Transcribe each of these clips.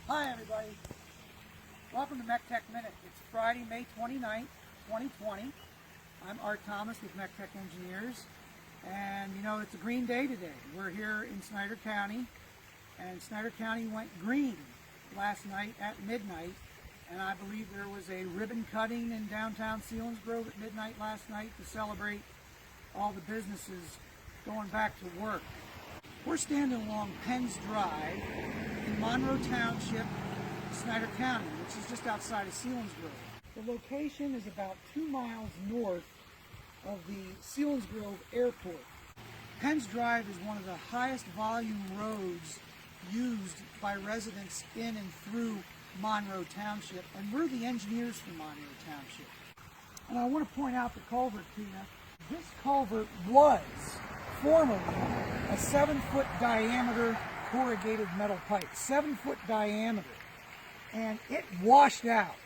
Hi everybody, welcome to Meck-Tech Minute. It's Friday, May 29th, 2020. I'm Art Thomas with Meck-Tech Engineers, and you know it's a green day today. We're here in Snyder County, and Snyder County went green last night at midnight, and I believe there was a ribbon cutting in downtown Selinsgrove at midnight last night to celebrate all the businesses going back to work. We're standing along Penns Drive in Monroe Township, Snyder County, which is just outside of Selinsgrove. The location is about 2 miles north of the Selinsgrove Airport. Penns Drive is one of the highest volume roads used by residents in and through Monroe Township, and we're the engineers for Monroe Township. And I want to point out the culvert, Tina. This culvert was formerly a 7-foot diameter corrugated metal pipe, 7-foot diameter, and it washed out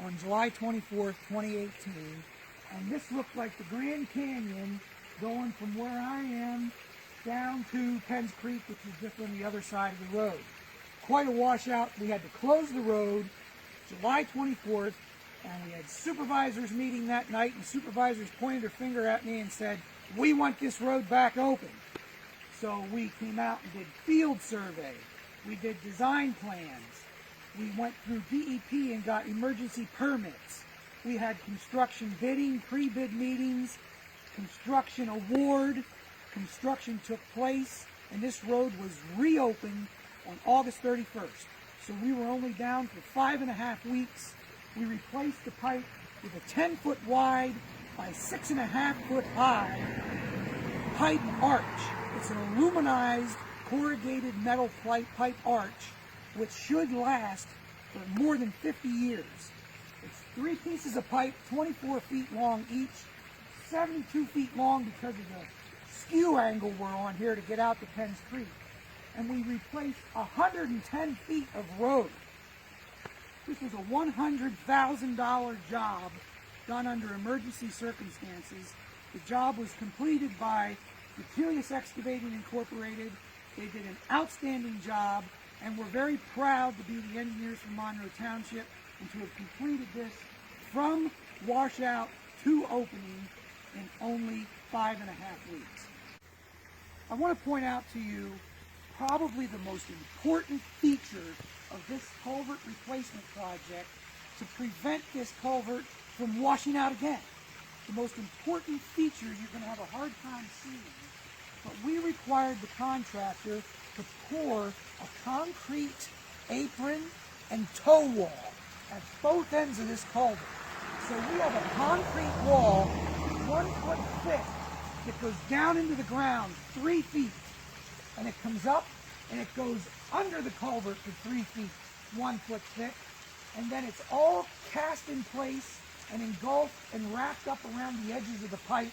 on July 24th, 2018, and this looked like the Grand Canyon going from where I am down to Penns Creek, which is just on the other side of the road. Quite a washout. We had to close the road July 24th, and we had supervisors meeting that night, and supervisors pointed their finger at me and said, "We want this road back open." So we came out and did field survey. We did design plans. We went through DEP and got emergency permits. We had construction bidding, pre-bid meetings, construction award. Construction took place, and this road was reopened on August 31st. So we were only down for 5.5 weeks. We replaced the pipe with a 10-foot wide by 6.5-foot high pipe arch. It's an aluminized corrugated metal pipe arch which should last for more than 50 years. It's 3 pieces of pipe, 24 feet long each, 72 feet long because of the skew angle we're on here to get out to Penns Creek. And we replaced 110 feet of road. This was a $100,000 job done under emergency circumstances. The job was completed by Utilius Excavating Incorporated. They did an outstanding job, and we're very proud to be the engineers from Monroe Township and to have completed this from washout to opening in only 5.5 weeks. I want to point out to you probably the most important feature of this culvert replacement project to prevent this culvert from washing out again. The most important feature you're going to have a hard time seeing, but we required the contractor to pour a concrete apron and toe wall at both ends of this culvert. So we have a concrete wall 1 foot thick that goes down into the ground 3 feet, and it comes up and it goes under the culvert for 3 feet, 1 foot thick, and then it's all cast in place and engulfed and wrapped up around the edges of the pipe.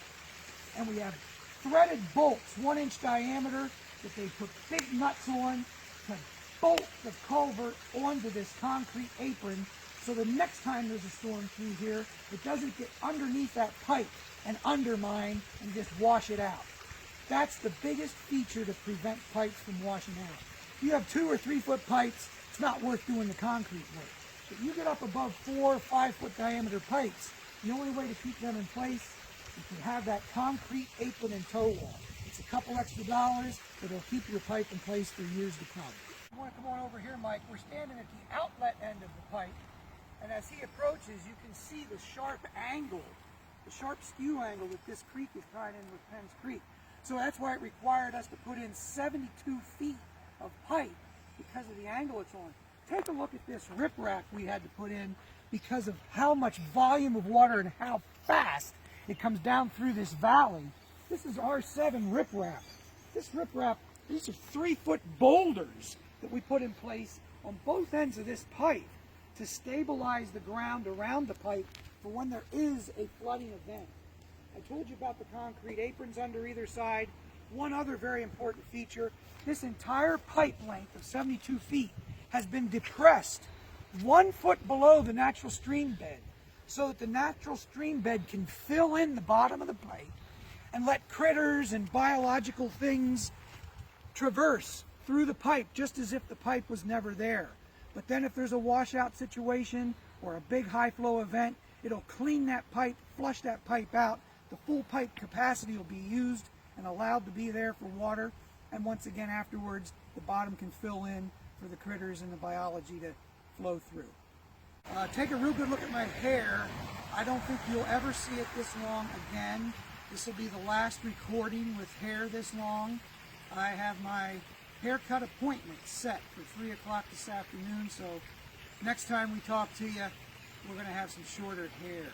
And we have threaded bolts, 1-inch diameter, that they put big nuts on to bolt the culvert onto this concrete apron, so the next time there's a storm through here, it doesn't get underneath that pipe and undermine and just wash it out. That's the biggest feature to prevent pipes from washing out. If you have 2 or 3 foot pipes, it's not worth doing the concrete work. But you get up above 4 or 5 foot diameter pipes, the only way to keep them in place is to have that concrete apron and toe wall. It's a couple extra dollars, but it'll keep your pipe in place for years to come. You want to come on over here, Mike? We're standing at the outlet end of the pipe, and as he approaches, you can see the sharp angle, the sharp skew angle that this creek is tied in with Penns Creek. So that's why it required us to put in 72 feet of pipe because of the angle it's on. Take a look at this riprap we had to put in because of how much volume of water and how fast it comes down through this valley. This is R7 riprap. This riprap, these are 3-foot boulders that we put in place on both ends of this pipe to stabilize the ground around the pipe for when there is a flooding event. I told you about the concrete aprons under either side. One other very important feature, this entire pipe length of 72 feet has been depressed 1 foot below the natural stream bed so that the natural stream bed can fill in the bottom of the pipe and let critters and biological things traverse through the pipe just as if the pipe was never there. But then if there's a washout situation or a big high flow event, it'll clean that pipe, flush that pipe out. The full pipe capacity will be used and allowed to be there for water. And once again afterwards, the bottom can fill in for the critters and the biology to flow through. Take a real good look at my hair. I don't think you'll ever see it this long again. This will be the last recording with hair this long. I have my haircut appointment set for 3 o'clock this afternoon, so next time we talk to you, we're going to have some shorter hair.